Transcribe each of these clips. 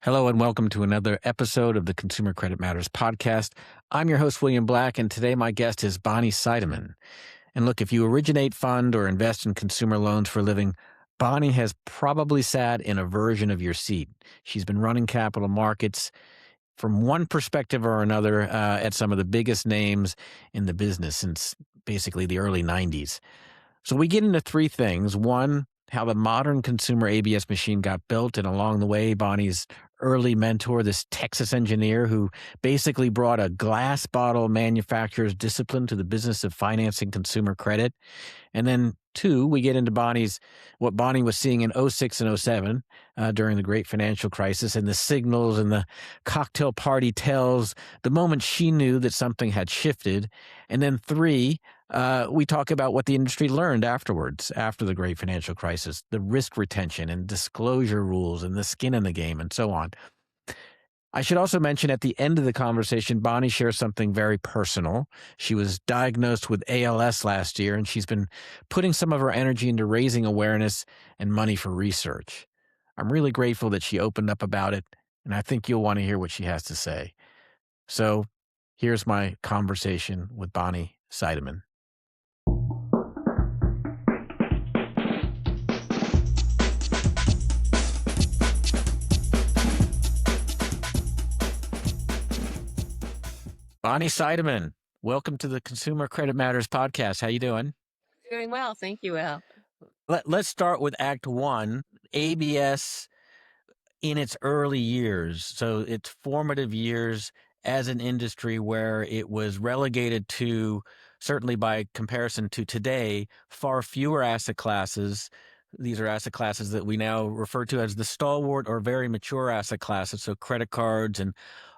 Hello and welcome to another episode of the Consumer Credit Matters podcast. I'm your host, William Black, and today my guest is Bonnie Seideman. And look, if you originate, fund, or invest in consumer loans for a living, Bonnie has probably sat in a version of your seat. She's been running capital markets from one perspective or another at some of the biggest names in the business since basically the early 90s. So we get into three things. One, how the modern consumer ABS machine got built, and along the way, Bonnie's early mentor, this Texas engineer who basically brought a glass bottle manufacturer's discipline to the business of financing consumer credit. And then two, we get into what Bonnie was seeing in '06 and '07 during the great financial crisis, and the signals and the cocktail party tells, the moment she knew that something had shifted. And then three, we talk about what the industry learned afterwards, after the great financial crisis, the risk retention and disclosure rules and the skin in the game and so on. I should also mention at the end of the conversation, Bonnie shares something very personal. She was diagnosed with ALS last year, and she's been putting some of her energy into raising awareness and money for research. I'm really grateful that she opened up about it, and I think you'll want to hear what she has to say. So here's my conversation with Bonnie Seideman. Bonnie Seideman, welcome to the Consumer Credit Matters podcast. How you doing? Doing well. Thank you, Will. Let's start with Act One, ABS in its early years. So its formative years as an industry where it was relegated to, certainly by comparison to today, far fewer asset classes. These are asset classes that we now refer to as the stalwart or very mature asset classes. So credit cards and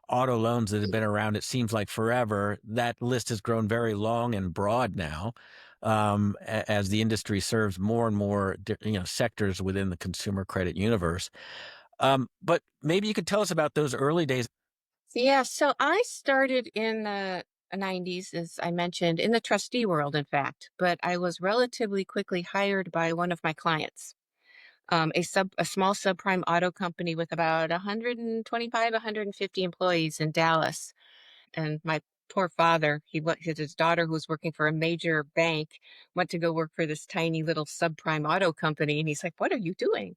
auto loans that have been around, it seems like forever. That list has grown very long and broad now as the industry serves more and more sectors within the consumer credit universe. But maybe you could tell us about those early days. Yeah, so I started in the 90s, as I mentioned, in the trustee world, in fact, but I was relatively quickly hired by one of my clients, a small subprime auto company with about 125, 150 employees in Dallas. And my poor father, his daughter, who was working for a major bank, went to go work for this tiny little subprime auto company. And he's like, "What are you doing?"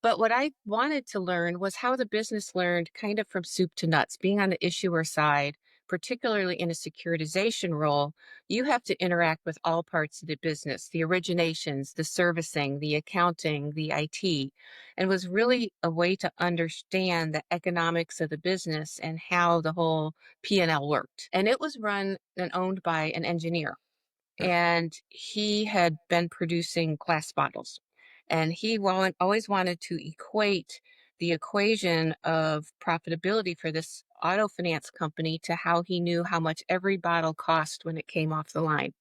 But what I wanted to learn was how the business learned kind of from soup to nuts, being on the issuer side, particularly in a securitization role. You have to interact with all parts of the business, the originations, the servicing, the accounting, the IT, and was really a way to understand the economics of the business and how the whole P&L worked. And it was run and owned by an engineer, and he had been producing glass bottles. And he always wanted to equate the equation of profitability for this auto finance company to how he knew how much every bottle cost when it came off the line.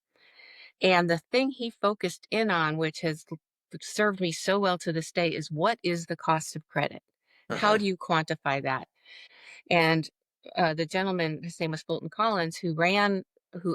And the thing he focused in on, which has served me so well to this day, is what is the cost of credit? How do you quantify that? And the gentleman, his name was Fulton Collins, who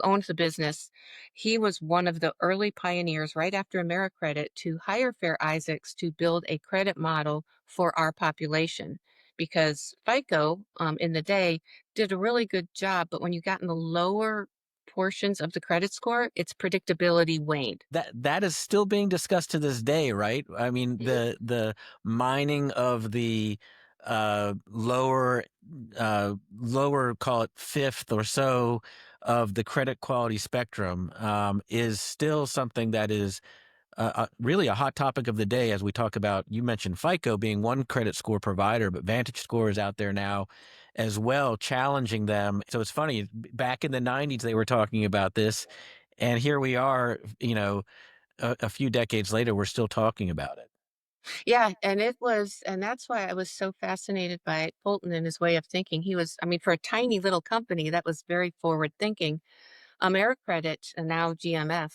owned the business. He was one of the early pioneers right after AmeriCredit to hire Fair Isaacs to build a credit model for our population. Because FICO in the day did a really good job, but when you got in the lower portions of the credit score, its predictability waned. That is still being discussed to this day, right? I mean, the mining of the lower, call it fifth or so of the credit quality spectrum is still something that is really a hot topic of the day as we talk about, you mentioned FICO being one credit score provider, but VantageScore is out there now as well, challenging them. So it's funny, back in the 90s, they were talking about this, and here we are, a few decades later, we're still talking about it. Yeah, and that's why I was so fascinated by Fulton and his way of thinking. I mean, for a tiny little company, that was very forward thinking. AmeriCredit, and now GMF,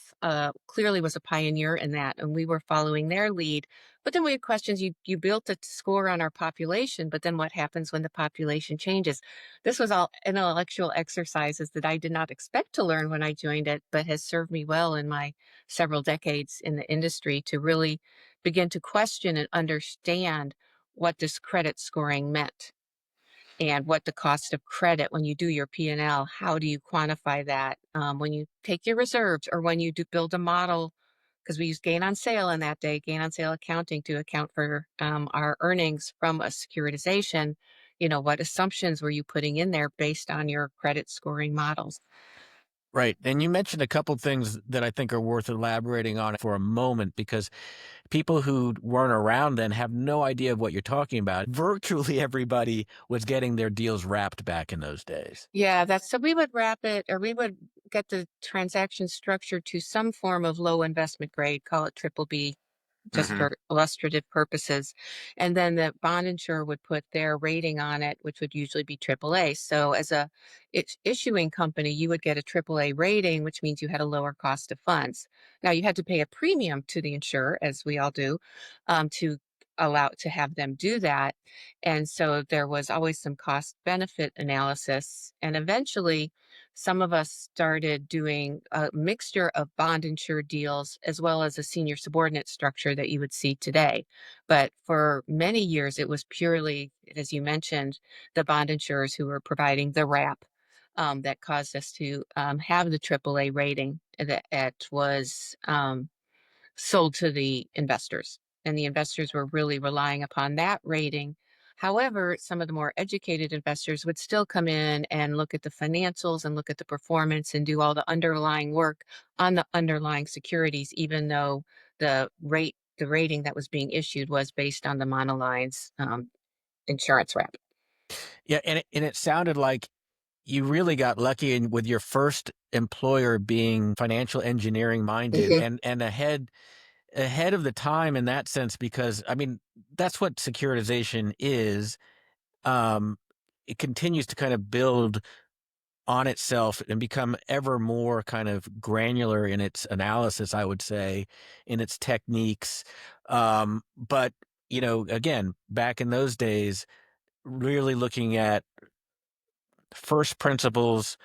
clearly was a pioneer in that, and we were following their lead. But then we had questions. You built a score on our population, but then what happens when the population changes? This was all intellectual exercises that I did not expect to learn when I joined it, but has served me well in my several decades in the industry to really begin to question and understand what this credit scoring meant and what the cost of credit when you do your P&L, how do you quantify that? When you take your reserves or when you do build a model, because we use gain on sale in that day, gain on sale accounting to account for our earnings from a securitization, what assumptions were you putting in there based on your credit scoring models? Right. And you mentioned a couple things that I think are worth elaborating on for a moment, because people who weren't around then have no idea of what you're talking about. Virtually everybody was getting their deals wrapped back in those days. Yeah, that's so we would wrap it or we would get the transaction structure to some form of low investment grade, call it triple B, just Hmm. for illustrative purposes. And then the bond insurer would put their rating on it, which would usually be AAA. So as a issuing company, you would get a AAA rating, which means you had a lower cost of funds. Now you had to pay a premium to the insurer, as we all do, to allow to have them do that. And so there was always some cost benefit analysis. And eventually some of us started doing a mixture of bond insured deals as well as a senior subordinate structure that you would see today. But for many years, it was purely, as you mentioned, the bond insurers who were providing the wrap that caused us to have the AAA rating that was sold to the investors. And the investors were really relying upon that rating. However, some of the more educated investors would still come in and look at the financials and look at the performance and do all the underlying work on the underlying securities, even though the rating that was being issued was based on the monoline's insurance wrap. Yeah. And it sounded like you really got lucky with your first employer being financial engineering minded Mhm. and ahead of the time in that sense, because I mean, that's what securitization is. Um, it continues to kind of build on itself and become ever more kind of granular in its analysis, I would say, in its techniques. But, again, back in those days, really looking at first principles,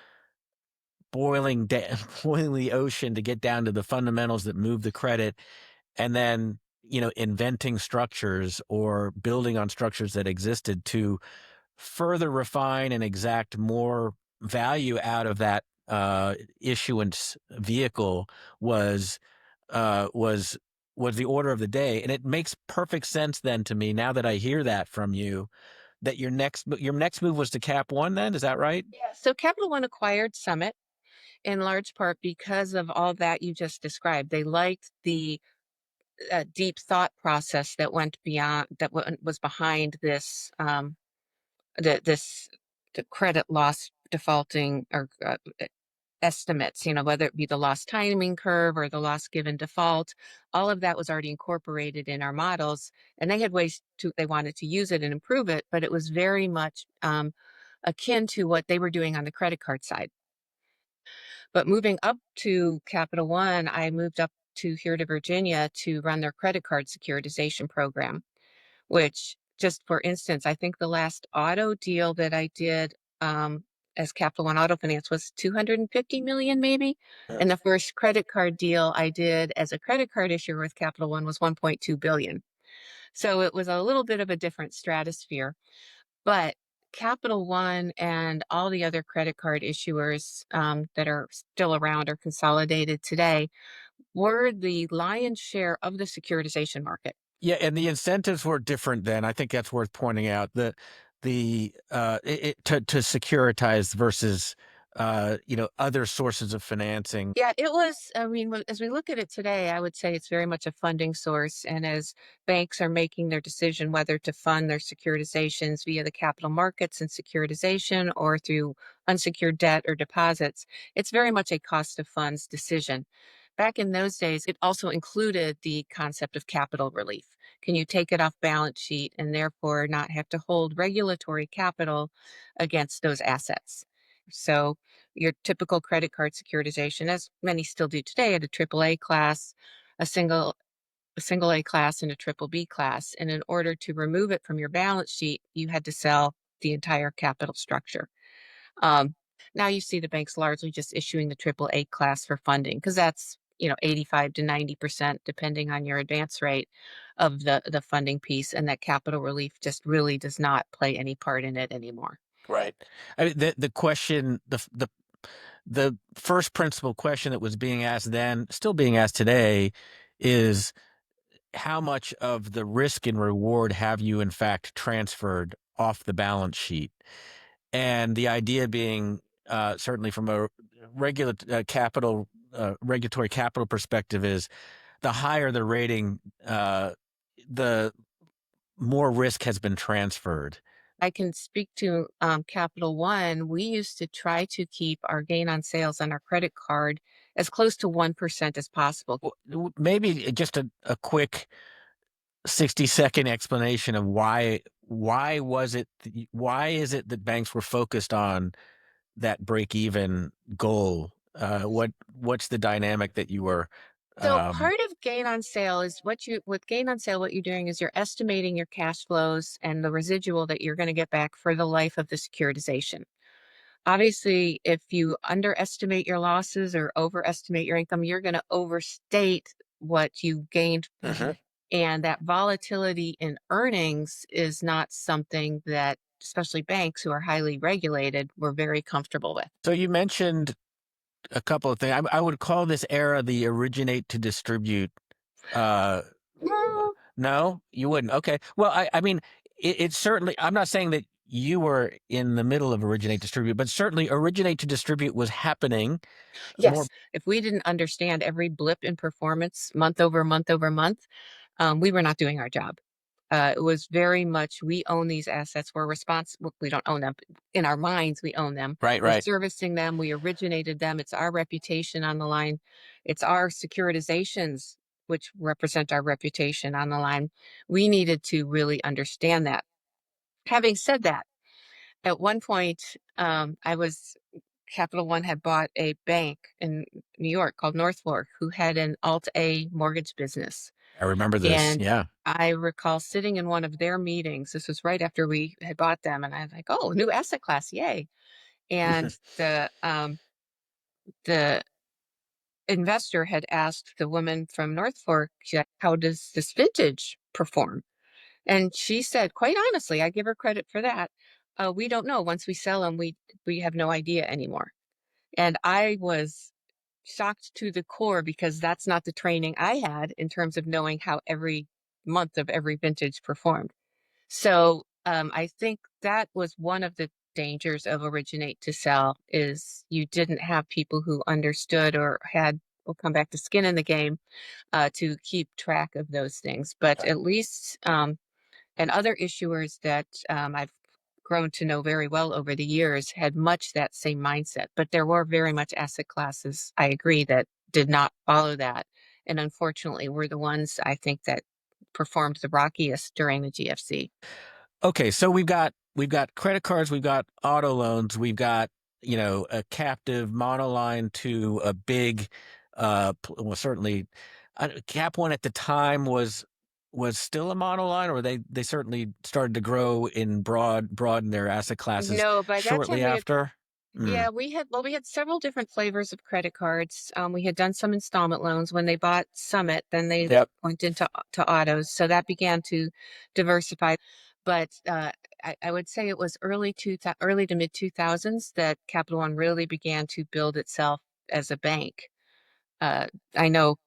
boiling the ocean to get down to the fundamentals that move the credit, and then, inventing structures or building on structures that existed to further refine and exact more value out of that issuance vehicle was uh, was was the order of the day. And it makes perfect sense then to me, now that I hear that from you, that your next move was to Cap One. Then is that right? Yeah. So Capital One acquired Summit in large part because of all that you just described. They liked the deep thought process that went beyond was behind this this the credit loss defaulting or estimates, whether it be the loss timing curve or the loss given default. All of that was already incorporated in our models, and they had ways to they wanted to use it and improve it, but it was very much akin to what they were doing on the credit card side. But moving up to Capital One, I moved up to here to Virginia to run their credit card securitization program, which, just for instance, I think the last auto deal that I did as Capital One Auto Finance was 250 million, maybe. Yeah. And the first credit card deal I did as a credit card issuer with Capital One was 1.2 billion. So it was a little bit of a different stratosphere. But Capital One and all the other credit card issuers that are still around or consolidated today were the lion's share of the securitization market. Yeah, and the incentives were different then. I think that's worth pointing out. To securitize versus other sources of financing. Yeah, it was. I mean, as we look at it today, I would say it's very much a funding source. And as banks are making their decision whether to fund their securitizations via the capital markets and securitization or through unsecured debt or deposits, it's very much a cost of funds decision. Back in those days, it also included the concept of capital relief. Can you take it off balance sheet and therefore not have to hold regulatory capital against those assets? So your typical credit card securitization, as many still do today, at a triple A class, a single a single A class, and a triple B class. And in order to remove it from your balance sheet, you had to sell the entire capital structure. Um, Now you see the banks largely just issuing the triple A class for funding because that's 85 to 90%, depending on your advance rate of the funding piece, and that capital relief just really does not play any part in it anymore. Right. I mean, the question, the first principle question that was being asked then, still being asked today, is how much of the risk and reward have you in fact transferred off the balance sheet? And the idea being, certainly from a regulatory capital perspective, is the higher the rating, the more risk has been transferred. I can speak to Capital One. We used to try to keep our gain on sales on our credit card as close to 1% as possible. Maybe just a quick 60-second explanation of why is it that banks were focused on that break even goal? What's the dynamic that you were So um part of gain on sale is with gain on sale, what you're doing is you're estimating your cash flows and the residual that you're going to get back for the life of the securitization. Obviously, if you underestimate your losses or overestimate your income, you're going to overstate what you gained. Mhm. And that volatility in earnings is not something that, especially banks who are highly regulated, were very comfortable with. So you mentioned a couple of things. I would call this era the originate to distribute. Uh, No. no, you wouldn't. Okay. Well, I mean, it's certainly. I'm not saying that you were in the middle of originate distribute, but certainly originate to distribute was happening more. Yes, if we didn't understand every blip in performance month over month, we were not doing our job. It was very much, we own these assets. We're responsible. We don't own them. But in our minds, we own them. Right. We're Right. servicing them. We originated them. It's our reputation on the line. It's our securitizations, which represent our reputation on the line. We needed to really understand that. Having said that, at one point, Capital One had bought a bank in New York called North Fork, who had an Alt A mortgage business. I remember this. And Yeah. I recall sitting in one of their meetings. This was right after we had bought them, and I was like, "Oh, new asset class, yay!" And the investor had asked the woman from North Fork, "How does this vintage perform?" And she said, quite honestly, I give her credit for that. We don't know. Once we sell them, we have no idea anymore. And I was shocked to the core because that's not the training I had in terms of knowing how every month of every vintage performed. So I think that was one of the dangers of originate to sell is you didn't have people who understood or had, we'll come back to skin in the game, to keep track of those things. But at least and other issuers that I've grown to know very well over the years had much that same mindset. But there were very much asset classes, I agree, that did not follow that. And unfortunately, were the ones I think that performed the rockiest during the GFC. Okay, so we've got credit cards, we've got auto loans, we've got a captive monoline to a big, well, certainly, Cap One at the time was still a monoline, or they certainly started to grow in broaden their asset classes No, by that time shortly we had, after. yeah, Mm. we had several different flavors of credit cards. We had done some installment loans when they bought Summit, then they Yep. went into to autos. So that began to diversify. But I would say it was early to mid 2000s that Capital One really began to build itself as a bank. I know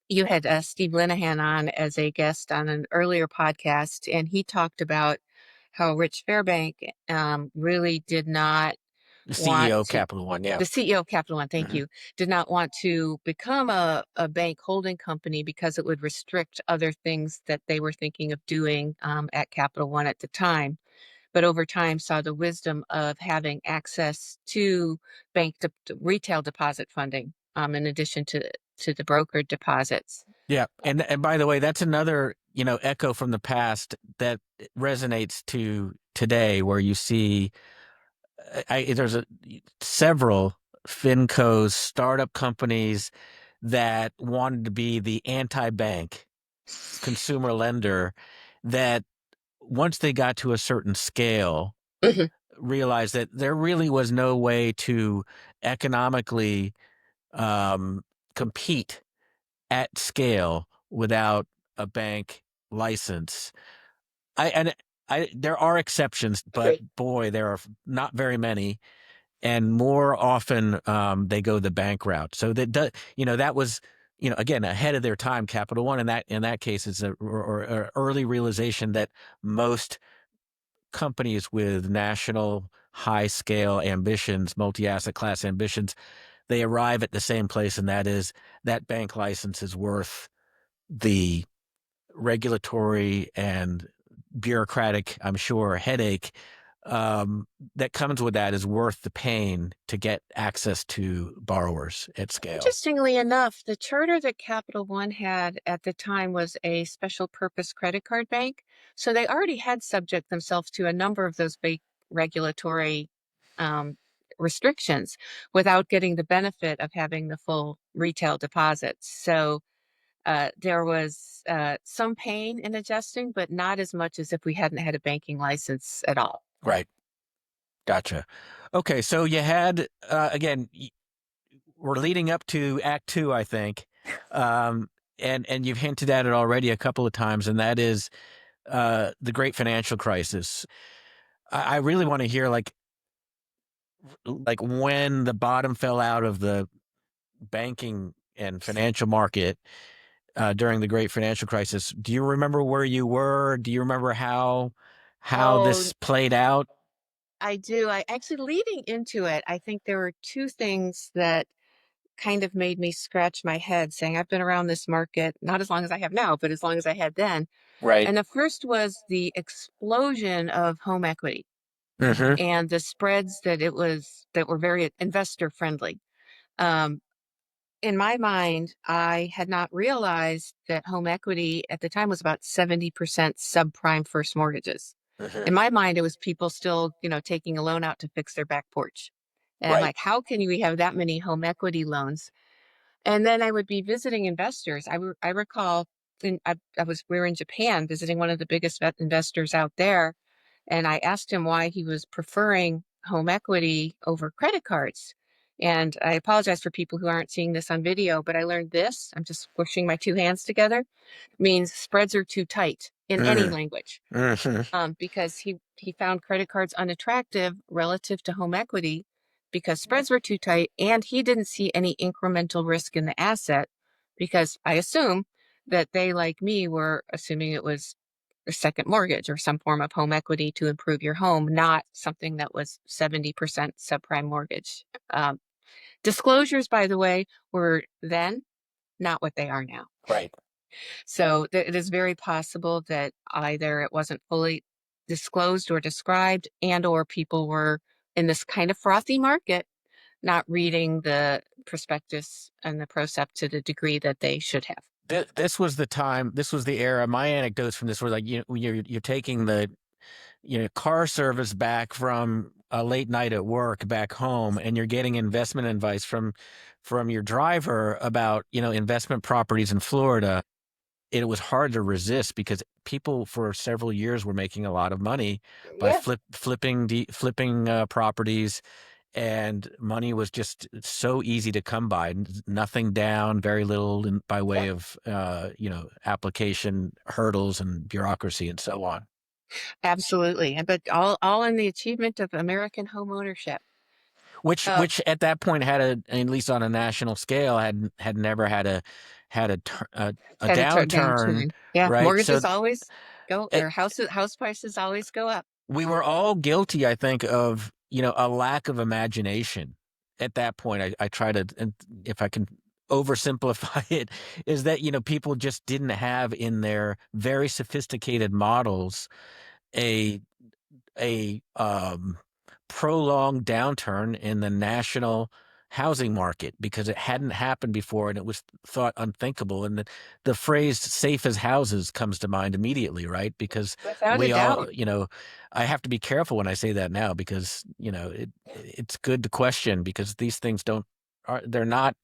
you had Steve Linehan on as a guest on an earlier podcast, and he talked about how Rich Fairbank really did not The want CEO to, Capital One. Yeah. the CEO of Capital One, thank Mhm. you, did not want to become a bank holding company because it would restrict other things that they were thinking of doing at Capital One at the time. But over time saw the wisdom of having access to to retail deposit funding in addition to the brokered deposits. Yeah, and by the way, that's another echo from the past that resonates to today, where you see there's several fincos, startup companies that wanted to be the anti-bank consumer lender that once they got to a certain scale, Mhm. realized that there really was no way to economically compete at scale without a bank license. There are exceptions, but boy, there are not very many. And more often, they go the bank route. So that was, again, ahead of their time. Capital One in that case is or early realization that most companies with national high scale ambitions, multi-asset class ambitions, they arrive at the same place, and that is that bank license is worth the regulatory and bureaucratic, I'm sure, headache that comes with that is worth the pain to get access to borrowers at scale. Interestingly enough, the charter that Capital One had at the time was a special purpose credit card bank. So they already had subject themselves to a number of those big regulatory um, restrictions without getting the benefit of having the full retail deposits. So there was some pain in adjusting, but not as much as if we hadn't had a banking license at all. Right. Gotcha. Okay. So you had, again, we're leading up to Act Two, I think. And you've hinted at it already a couple of times, and that is the great financial crisis. I really want to hear like when the bottom fell out of the banking and financial market during the great financial crisis. Do you remember where you were? Do you remember how Oh, this played out? I do. I actually, leading into it, I think there were two things that kind of made me scratch my head, saying I've been around this market not as long as I have now, but as long as I had then. Right. And the first was the explosion of home equity Mm-hmm. and the spreads that were very investor friendly. Um, in my mind, I had not realized that home equity at the time was about 70% subprime first mortgages. Mm-hmm. In my mind, it was people still, taking a loan out to fix their back porch. And I'm Right. like, how can we have that many home equity loans? And then I would be visiting investors. I recall we were in Japan visiting one of the biggest investors out there, and I asked him why he was preferring home equity over credit cards. And I apologize for people who aren't seeing this on video, but I learned this. I'm just pushing my two hands together. Means spreads are too tight in any Mm-hmm. language. Mm-hmm. Because he found credit cards unattractive relative to home equity because spreads were too tight, and he didn't see any incremental risk in the asset because I assume that they, like me, were assuming it was a second mortgage or some form of home equity to improve your home, not something that was 70% subprime mortgage. Disclosures, by the way, were then not what they are now. Right. So it is very possible that either it wasn't fully disclosed or described, and or people were in this kind of frothy market, not reading the prospectus and the prospect to the degree that they should have. This was the time. This was the era. My anecdotes from this were like you're taking the car service back from a late night at work back home, and you're getting investment advice from your driver about investment properties in Florida. It was hard to resist because people for several years were making a lot of money by Yeah, flipping properties, and money was just so easy to come by. Nothing down, very little by way of application hurdles and bureaucracy and so on. absolutely. But all in the achievement of American home ownership. Uh, Which at that point at least on a national scale, had never a had a downturn, downturn. Yeah, right? So mortgages always go, it, or house prices always go up. we were all guilty, I think, of a lack of imagination at that point. I try to, and if I can oversimplify it, is that people just didn't have in their very sophisticated models a a prolonged downturn in the national housing market because it hadn't happened before and it was thought unthinkable. And the phrase "safe as houses" comes to mind immediately, right? Because Without a we all, doubt. I have to be careful when I say that now because it's good to question because these things they're not.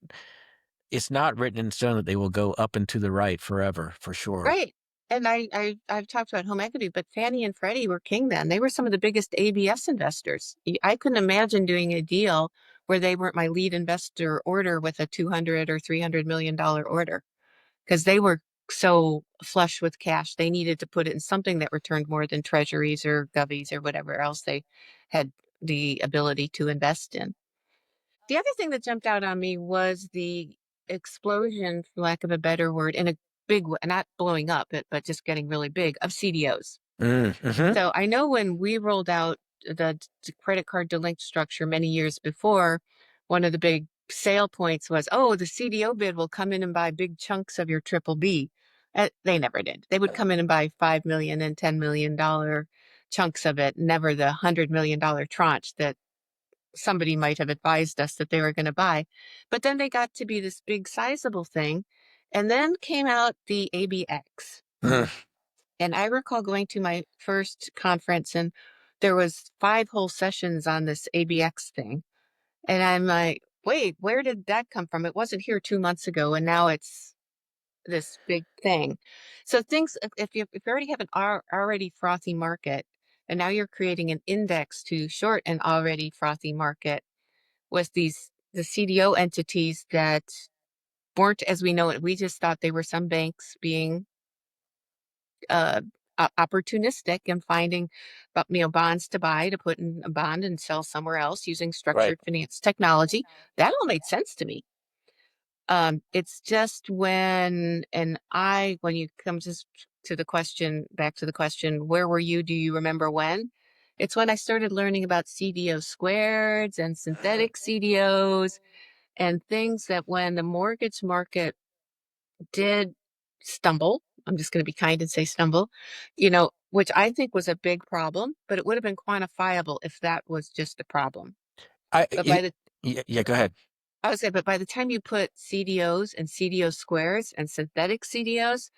It's not written in stone that they will go up and to the right forever, for sure. Right. And I've talked about home equity, but Fannie and Freddie were king then. They were some of the biggest ABS investors. I couldn't imagine doing a deal where they weren't my lead investor order with a 200 or $300 million order because they were so flush with cash, they needed to put it in something that returned more than treasuries or govies or whatever else they had the ability to invest in. The other thing that jumped out on me was the explosion, for lack of a better word, in a big way, not blowing up, but just getting really big, of CDOs. Mm-hmm. So I know when we rolled out the credit card delinked structure many years before, one of the big sale points was, oh, the CDO bid will come in and buy big chunks of your triple B. They never did. They would come in and buy $5 million and $10 million chunks of it, never the $100 million tranche that somebody might have advised us that they were going to buy. But then they got to be this big sizable thing. And then came out the ABX. And I recall going to my first conference and there was 5 whole sessions on this ABX thing. And I'm like, wait, where did that come from? It wasn't here 2 months ago, and now it's this big thing. So things, if you already have an already frothy market, and now you're creating an index to short an already frothy market with the CDO entities that weren't as we know it. We just thought they were some banks being uh, opportunistic and finding, bonds to buy to put in a bond and sell somewhere else using Right. structured finance technology. That all made sense to me. It's just when you come to the question, back to the question, where were you? Do you remember when? It's when I started learning about CDO squareds and synthetic CDOs and things that when the mortgage market did stumble, I'm just going to be kind and say stumble, which I think was a big problem, but it would have been quantifiable if that was just the problem. I But it, yeah, yeah, go ahead. I would say, but by the time you put CDOs and CDO squares and synthetic CDOs,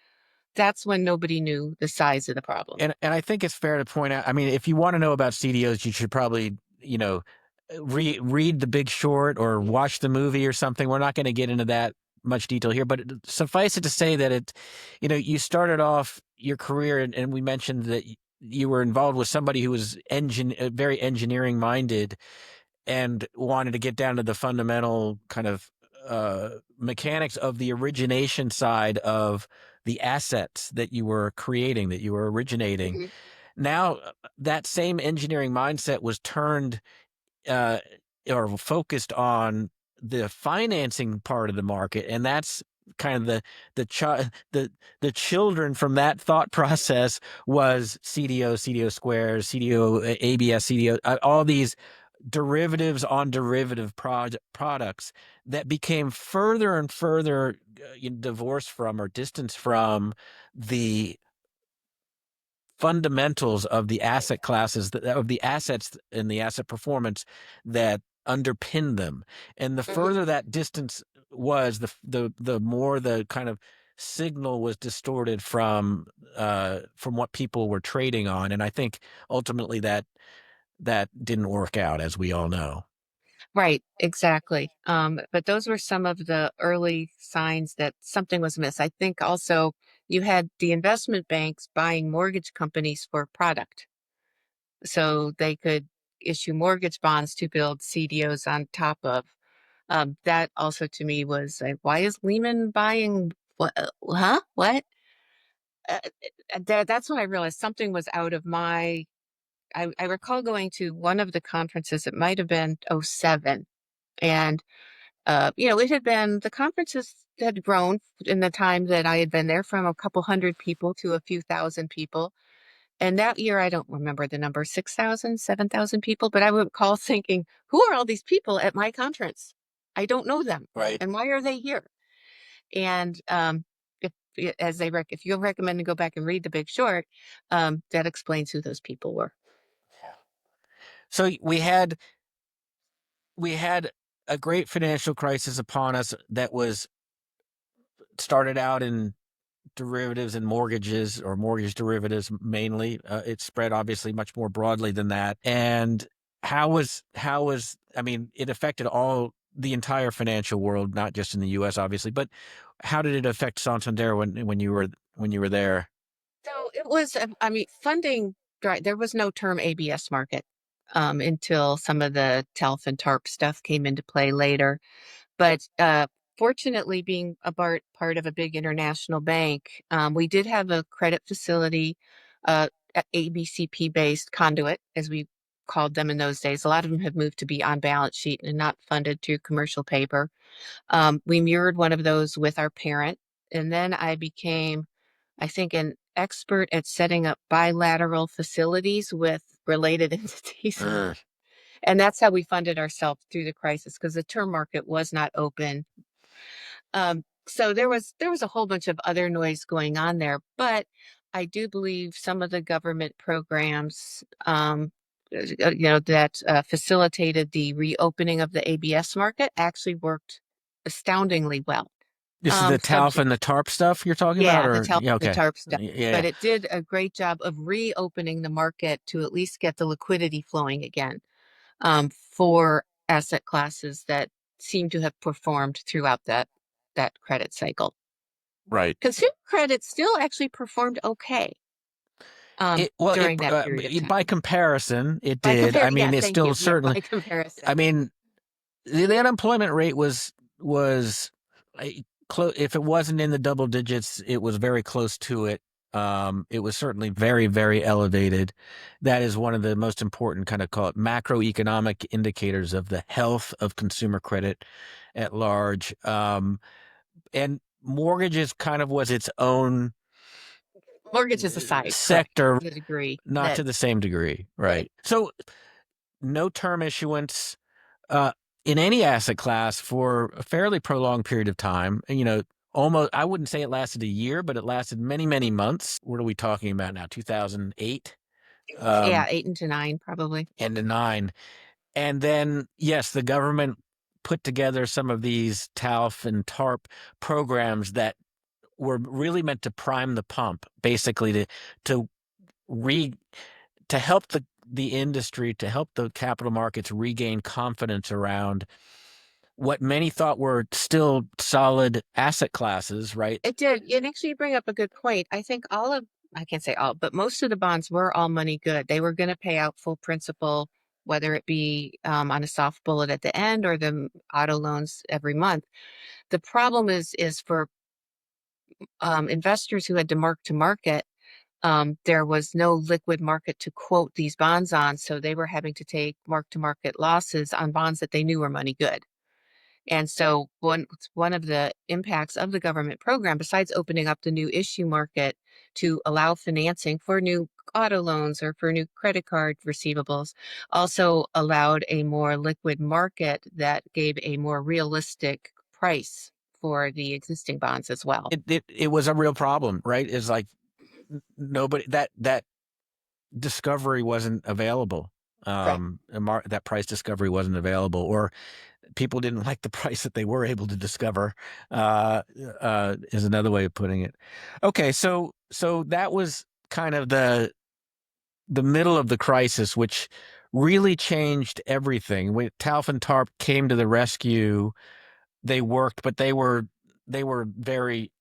that's when nobody knew the size of the problem. And I think it's fair to point out. I mean, if you want to know about CDOs, you should probably read The Big Short or watch the movie or something. We're not going to get into that much detail here, but suffice it to say that you started off your career, and we mentioned that you were involved with somebody who was very engineering minded and wanted to get down to the fundamental kind of mechanics of the origination side of the assets that you were creating, that you were originating. Mhm. Now, that same engineering mindset was turned uh, or focused on the financing part of the market, and that's kind of the children from that thought process was CDO, CDO squares, CDO, ABS, CDO, all these derivatives on derivative products that became further and further divorced from or distanced from the fundamentals of the asset classes, of the assets and the asset performance that underpin them. And the Mhm. further that distance was, the more the kind of signal was distorted from what people were trading on. And I think ultimately that didn't work out, as we all know. Right, exactly. But those were some of the early signs that something was amiss. I think also you had the investment banks buying mortgage companies for product. So they could issue mortgage bonds to build CDOs on top of. That also to me was like, why is Lehman buying what? Huh? What? That's when I realized something was out of my. I recall going to one of the conferences. It might have been '07, and it had been the conferences had grown in the time that I had been there from a couple hundred people to a few thousand people. And that year, I don't remember the number, 6,000, 7,000 people, but I would recall thinking, who are all these people at my conference? I don't know them. Right. And why are they here? And if you recommend to go back and read The Big Short, that explains who those people were. So we had a great financial crisis upon us that was started out in derivatives and mortgages, or mortgage derivatives mainly. It spread obviously much more broadly than that. And how was I mean, it affected the entire financial world, not just in the U.S. obviously, but how did it affect Santander when you were there? So it was, funding, right? There was no term ABS market until some of the TALF and TARP stuff came into play later. But fortunately, being a part of a big international bank, we did have a credit facility, ABCP-based conduit, as we called them in those days. A lot of them have moved to be on balance sheet and not funded through commercial paper. We mirrored one of those with our parent, and then I became, I think, an expert at setting up bilateral facilities with related entities. Mm. And that's how we funded ourselves through the crisis, because the term market was not open. So there was a whole bunch of other noise going on there, but I do believe some of the government programs, that facilitated the reopening of the ABS market actually worked astoundingly well. This is the TALF Subject, and the TARP stuff you're talking about, yeah, the or TALF, yeah, the okay, TARP stuff, yeah, but it did a great job of reopening the market to at least get the liquidity flowing again, for asset classes that seem to have performed throughout that credit cycle. right. Consumer credit still actually performed okay, It well, during that period of by time. comparison, it By did. compare, I mean, yes, it's thank still you. Yeah, certainly. by comparison. I mean, the unemployment rate was close. If it wasn't in the double digits, it was very close to it. It was certainly very, very elevated. That is one of the most important, kind of call it macroeconomic indicators of the health of consumer credit at large. And mortgages kind of was its own Mortgages aside, correct, sector, to the degree not that, to the same degree, right. right? So no term issuance uh, in any asset class for a fairly prolonged period of time. And, almost, I wouldn't say it lasted a year, but it lasted many, many months. What are we talking about now? 2008, Yeah, 8 and to 9, probably. and to nine. And then, yes, the government put together some of these TALF and TARP programs that were really meant to prime the pump, basically to re to help the industry, to help the capital markets regain confidence around what many thought were still solid asset classes, right? It did. And actually, you bring up a good point. I think I can't say all, but most of the bonds were all money good. They were going to pay out full principal, whether it be, on a soft bullet at the end or the auto loans every month. The problem is for, investors who had to mark to market. There was no liquid market to quote these bonds on, so they were having to take mark to market losses on bonds that they knew were money good. And so one of the impacts of the government program, besides opening up the new issue market to allow financing for new auto loans or for new credit card receivables, also allowed a more liquid market that gave a more realistic price for the existing bonds as well. It was a real problem, right? It's like nobody that discovery wasn't available. Right. That price discovery wasn't available, or people didn't like the price that they were able to discover. Is another way of putting it. Okay, so that was kind of the middle of the crisis, which really changed everything. When TALF and TARP came to the rescue, they worked, but they were very,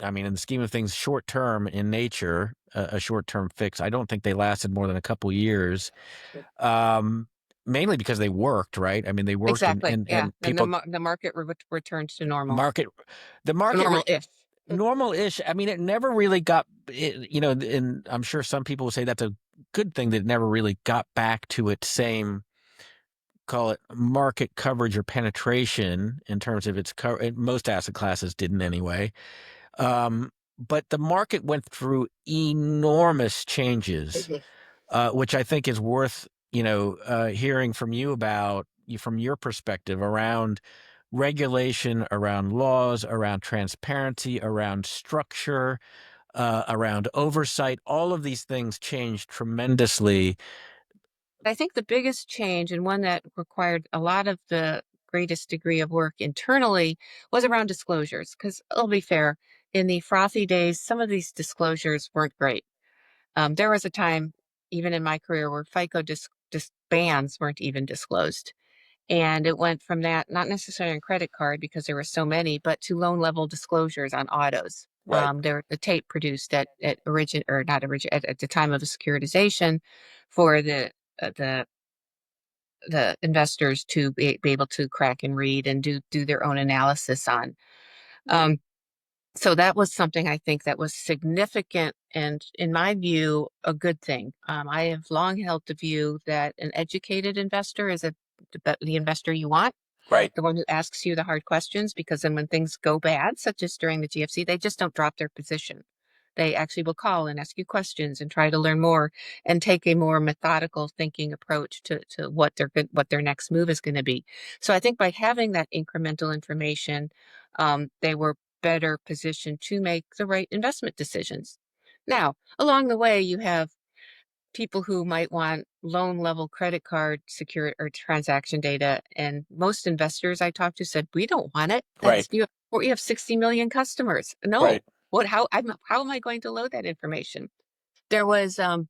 I mean, in the scheme of things, short term in nature, a short term fix. I don't think they lasted more than a couple years, um, mainly because they worked, right? I mean, they worked, and Exactly. and, Yeah. and And people the market returned to normal. market the market Normal-ish. normal-ish. I mean, it never really got, and I'm sure some people will say that's a good thing, that it never really got back to its same, call it market coverage or penetration in terms of its most asset classes didn't anyway. But the market went through enormous changes, Mhm. which I think is worth, hearing from you about, from your perspective around regulation, around laws, around transparency, around structure, around oversight. All of these things changed tremendously. I think the biggest change, and one that required a lot of the greatest degree of work internally, was around disclosures. Because I'll be fair, in the frothy days, some of these disclosures weren't great. There was a time, even in my career, where FICO bans weren't even disclosed. And it went from that, not necessarily on credit card because there were so many, but to loan level disclosures on autos. Right. The tape produced at origin, or not origin, at the time of the securitization, for uh, the the investors to be able to crack and read and do their own analysis on. So that was something I think that was significant and, in my view, a good thing. I have long held the view that an educated investor is the investor you want, Right. the one who asks you the hard questions, because then when things go bad, such as during the GFC, they just don't drop their position. They actually will call and ask you questions and try to learn more and take a more methodical thinking approach to what their next move is going to be. So I think by having that incremental information, they were better positioned to make the right investment decisions. Now, along the way, you have people who might want loan level credit card secure or transaction data. And most investors I talked to said, we don't want it. Right. You have 60 million customers. No, Right. how am I going to load that information? There was a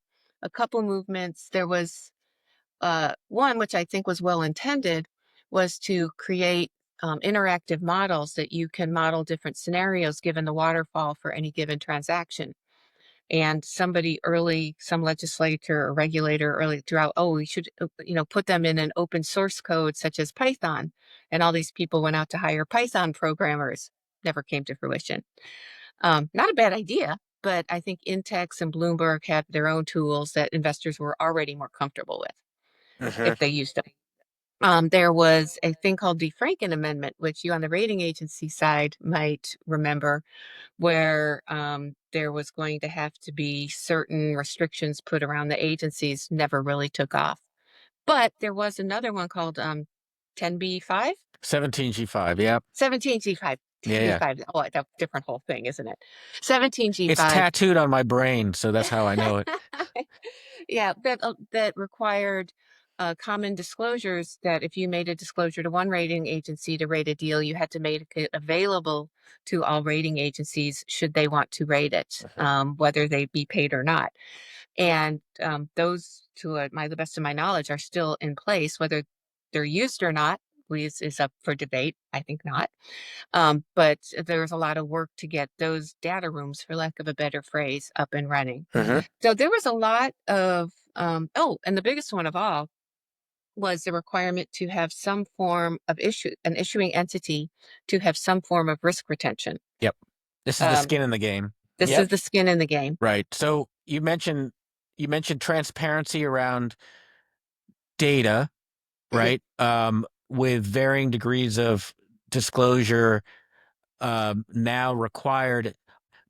couple movements. There was one, which I think was well intended, was to create interactive models that you can model different scenarios given the waterfall for any given transaction. And some legislator or regulator early threw out, oh, we should, put them in an open source code such as Python. And all these people went out to hire Python programmers. Never came to fruition. Not a bad idea, but I think Intex and Bloomberg had their own tools that investors were already more comfortable with Hmm. if they used them. There was a thing called the Franken Amendment, which you on the rating agency side might remember, where there was going to have to be certain restrictions put around the agencies, never really took off. But there was another one called 10b-5? 17G5. Yeah. 17g5. Yeah. Yeah. 10b-5. Oh, it's a different whole thing, isn't it? It's 17g5. tattooed on my brain, so that's how I know it. Yeah, that required common disclosures, that if you made a disclosure to one rating agency to rate a deal, you had to make it available to all rating agencies should they want to rate it, whether they be paid or not. And those, the best of my knowledge, are still in place. Whether they're used or not is up for debate. I think not. But there was a lot of work to get those data rooms, for lack of a better phrase, up and running. Hmm. So there was a lot of, and the biggest one of all was the requirement to have some form of an issuing entity to have some form of risk retention. Yep. This is the Um, skin in the game. this Yep. is the skin in the game. Right. So you mentioned transparency around data, Mhm. right? With varying degrees of disclosure now required.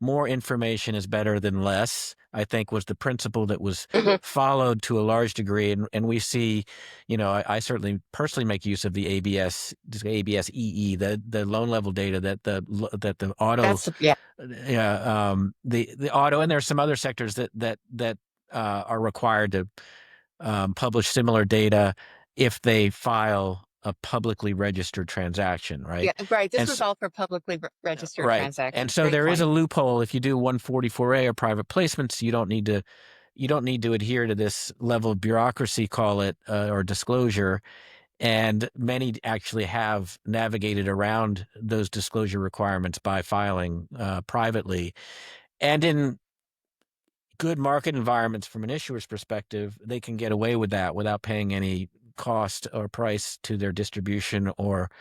More information is better than less, I think, was the principle that was Mhm. followed to a large degree. And we see, I certainly personally make use of the ABS EE, the loan level data that the auto, Yeah. the auto, and there's some other sectors that are required to publish similar data if they file a publicly registered transaction, right? Yeah, right. This And was so, all for publicly registered right. And transactions. so Great there is a point. loophole. If you do 144A or private placements, you don't need to adhere to this level of bureaucracy, call it, or disclosure. And many actually have navigated around those disclosure requirements by filing privately. And in good market environments, from an issuer's perspective, they can get away with that without paying any cost or price to their distribution or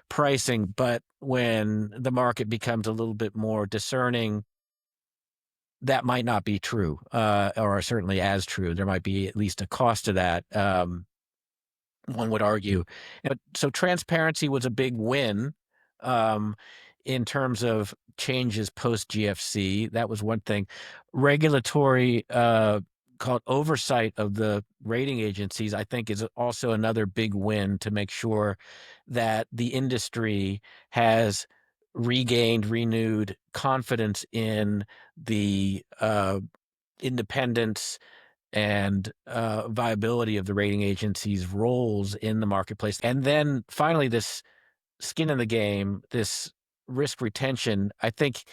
pricing. But when the market becomes a little bit more discerning, that might not be true, or certainly as true. There might be at least a cost to that. One would argue. So transparency was a big win um, in terms of changes post GFC. That was one thing. Regulatory called oversight of the rating agencies, I think, is also another big win to make sure that the industry has regained, renewed confidence in the independence and viability of the rating agencies' roles in the marketplace. And then finally, this skin in the game, this risk retention, I think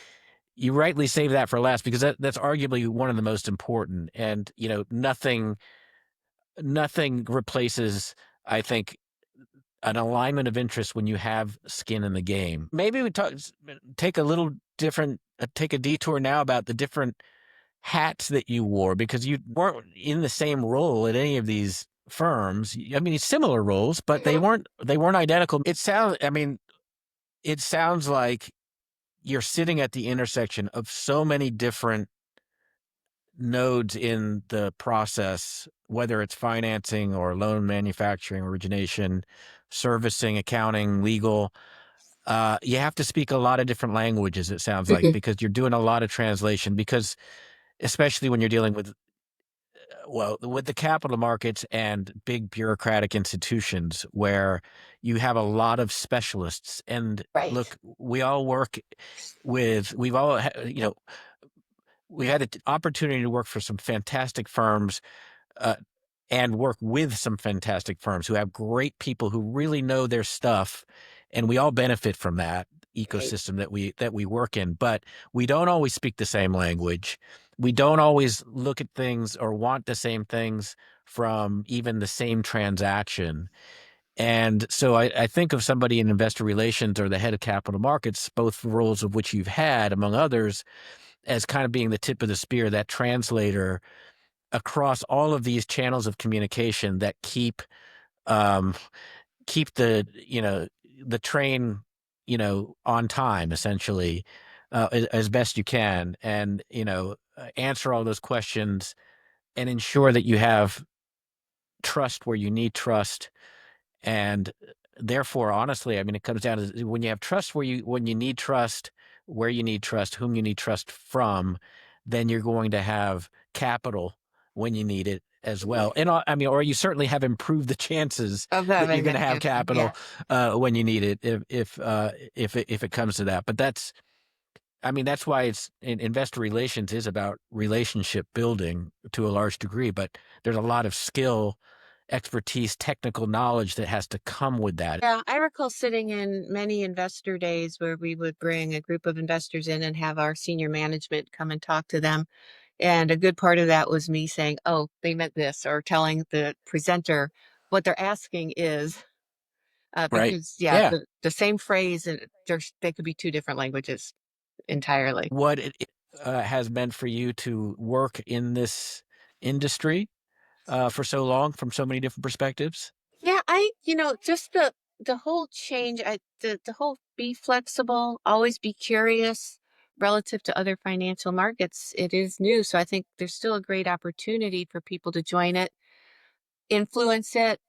you rightly save that for last because that's arguably one of the most important. And, nothing replaces, I think, an alignment of interest when you have skin in the game. Maybe we take a little different, take a detour now about the different hats that you wore, because you weren't in the same role at any of these firms. I mean, similar roles, but they weren't identical. It sounds like you're sitting at the intersection of so many different nodes in the process, whether it's financing or loan manufacturing, origination, servicing, accounting, legal. You have to speak a lot of different languages, it sounds like, because you're doing a lot of translation, because especially when you're dealing with, well, with the capital markets and big bureaucratic institutions where you have a lot of specialists. And Right. look, we all work with, we've all, we had an opportunity to work for some fantastic firms, uh, and work with some fantastic firms who have great people who really know their stuff, and we all benefit from that Right. ecosystem that we work in. But we don't always speak the same language. We don't always look at things or want the same things from even the same transaction. And so I think of somebody in investor relations or the head of capital markets, both roles of which you've had, among others, as kind of being the tip of the spear, that translator across all of these channels of communication that um, keep the train on time, essentially, as best you can, and answer all those questions and ensure that you have trust where you need trust. And therefore, honestly, I mean, it comes down to when you have trust when you need trust, where you need trust, whom you need trust from, then you're going to have capital when you need it as well. Right. And I mean, or you certainly have improved the chances Of that you're having going to that have capital. Yeah. capital when you need it, if it comes to that. But I mean, that's why investor relations is about relationship building to a large degree. But there's a lot of skill, expertise, technical knowledge that has to come with that. Yeah, I recall sitting in many investor days where we would bring a group of investors in and have our senior management come and talk to them. And a good part of that was me saying, oh, they meant this, or telling the presenter what they're asking is, Right. because, yeah, Yeah. the same phrase, and they could be two different languages entirely. What it has meant for you to work in this industry for so long from so many different perspectives. Yeah, just the whole change, the whole be flexible, always be curious relative to other financial markets. It is new, so I think there's still a great opportunity for people to join it, influence it,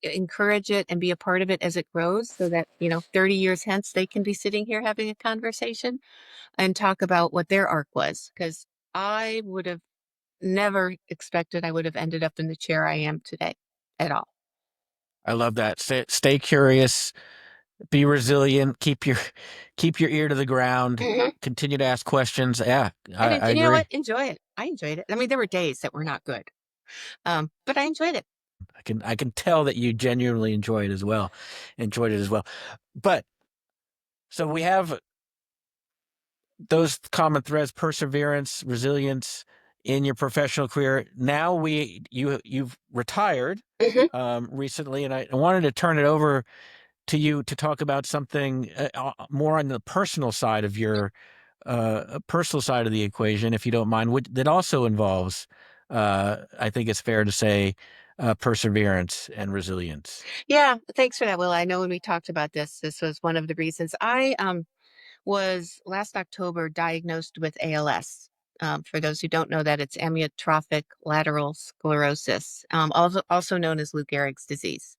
encourage it, and be a part of it as it grows, so that 30 years hence they can be sitting here having a conversation and talk about what their arc was. Because I would have never expected I would have ended up in the chair I am today at all. I love that. Stay curious, be resilient, keep your ear to the ground, continue to ask questions. Yeah, I You know what? agree. Enjoy it. I enjoyed it. I mean, there were days that were not good, but I enjoyed it. I can tell that you genuinely enjoyed it as well. But so we have those common threads: perseverance, resilience in your professional career. Now you've retired Mhm. recently, and I wanted to turn it over to you to talk about something more on the personal side of the equation, if you don't mind, that also involves, I think it's fair to say, perseverance and resilience. Yeah, thanks for that, Will. I know when we talked about this was one of the reasons. I was last October diagnosed with ALS. For those who don't know that, it's amyotrophic lateral sclerosis, also known as Lou Gehrig's disease.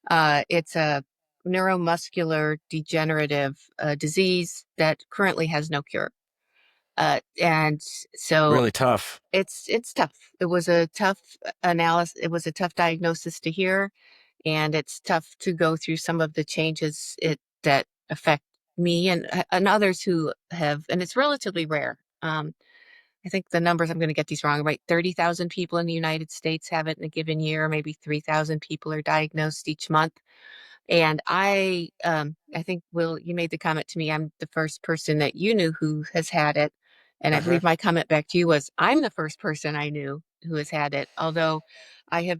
It's a neuromuscular degenerative disease that currently has no cure. And so Really tough. it's tough. It was a tough analysis. It was a tough diagnosis to hear, and it's tough to go through some of the changes that affect me and others who have. And it's relatively rare. I think the numbers, I'm going to get these wrong, right? 30,000 people in the United States have it in a given year. Maybe 3,000 people are diagnosed each month. And I think, Will, you made the comment to me, I'm the first person that you knew who has had it. And I Uh-huh. believe my comment back to you was, I'm the first person I knew who has had it. Although I have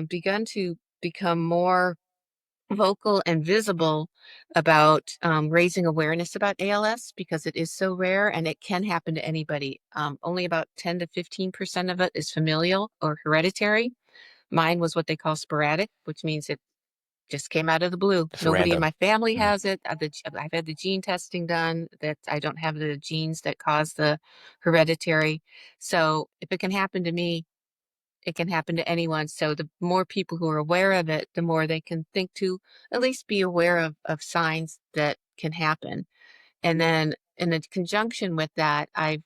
begun to become more vocal and visible about raising awareness about ALS, because it is so rare and it can happen to anybody. Only about 10 to 15% of it is familial or hereditary. Mine was what they call sporadic, which means it just came out of the blue. It's Nobody in random. my family Yeah. has it. I've had the gene testing done that I don't have the genes that cause the hereditary. So if it can happen to me, it can happen to anyone. So the more people who are aware of it, the more they can think to at least be aware of signs that can happen. And then in a conjunction with that, I've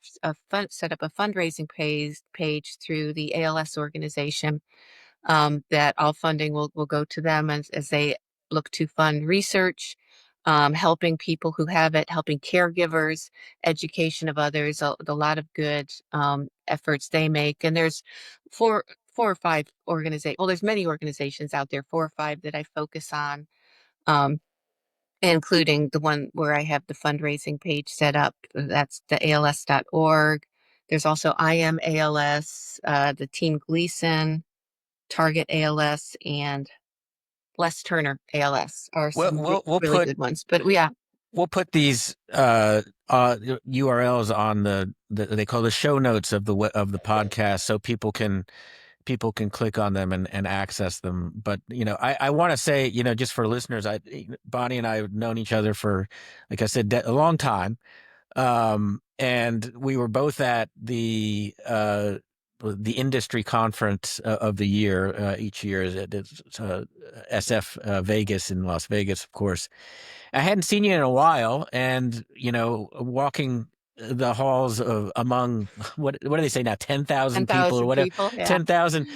set up a fundraising page through the ALS organization, that all funding will go to them as they look to fund research, helping people who have it, helping caregivers, education of others, a lot of good efforts they make. And there's four or five organizations. Well, there's many organizations out there, four or five that I focus on, um, including the one where I have the fundraising page set up. That's the ALS.org. There's also I Am ALS, the Team Gleason, Target ALS, and Les Turner ALS are We'll some we'll we'll really put good ones. But yeah, we'll put these URLs on the they call the show notes of of the podcast, so people can click on them and access them. But I want to say, just for listeners, Bonnie and I have known each other for, like I said, a long time. And we were both at the industry conference of the year each year. It's SF Vegas in Las Vegas, of course. I hadn't seen you in a while, and walking the halls of among what do they say now, 10,000 people or 10,000 whatever, people. Yeah. 10,000.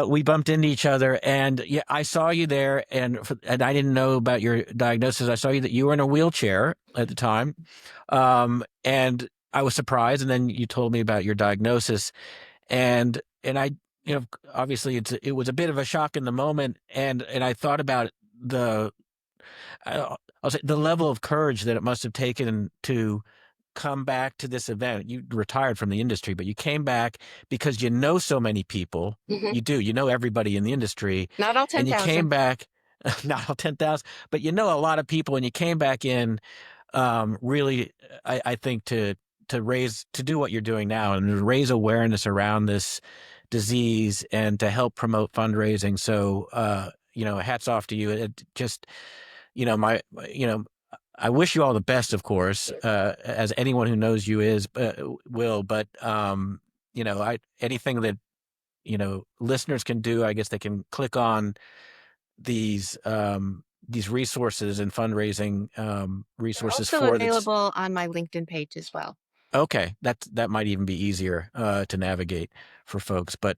We bumped into each other, and yeah, I saw you there, and I didn't know about your diagnosis. I saw you that you were in a wheelchair at the time, and I was surprised, and then you told me about your diagnosis, and I, obviously it was a bit of a shock in the moment, and I thought about the I'll say the level of courage that it must have taken to come back to this event. You retired from the industry, but you came back because you know so many people. Hmm. You know everybody in the industry, Not all and you came 10,000. back, not all 10,000, but you know a lot of people, and you came back in, really, I think to do what you're doing now and to raise awareness around this disease and to help promote fundraising. So, hats off to you. It just, my, I wish you all the best, of course, as anyone who knows you will. But anything that listeners can do, I guess they can click on these resources and fundraising They're resources also for this. available on my LinkedIn page as well. Okay, that might even be easier to navigate for folks. But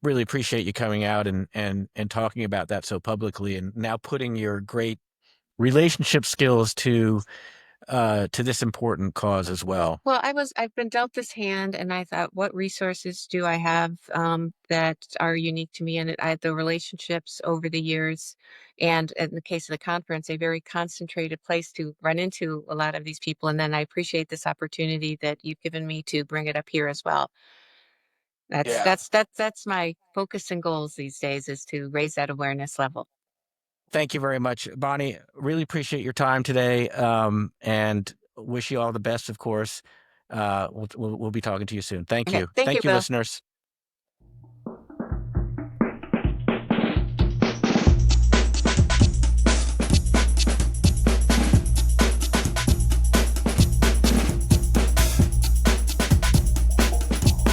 really appreciate you coming out and talking about that so publicly, and now putting your great relationship skills to this important cause as well. Well, I've been dealt this hand, and I thought, what resources do I have that are unique to me? And I had the relationships over the years, and in the case of the conference, a very concentrated place to run into a lot of these people. And then I appreciate this opportunity that you've given me to bring it up here as well. Yeah. That's my focus and goals these days, is to raise that awareness level. Thank you very much, Bonnie. Really appreciate your time today, and wish you all the best, of course. We'll be talking to you soon. Thank Okay, you. thank you, Thank you, Bill. listeners.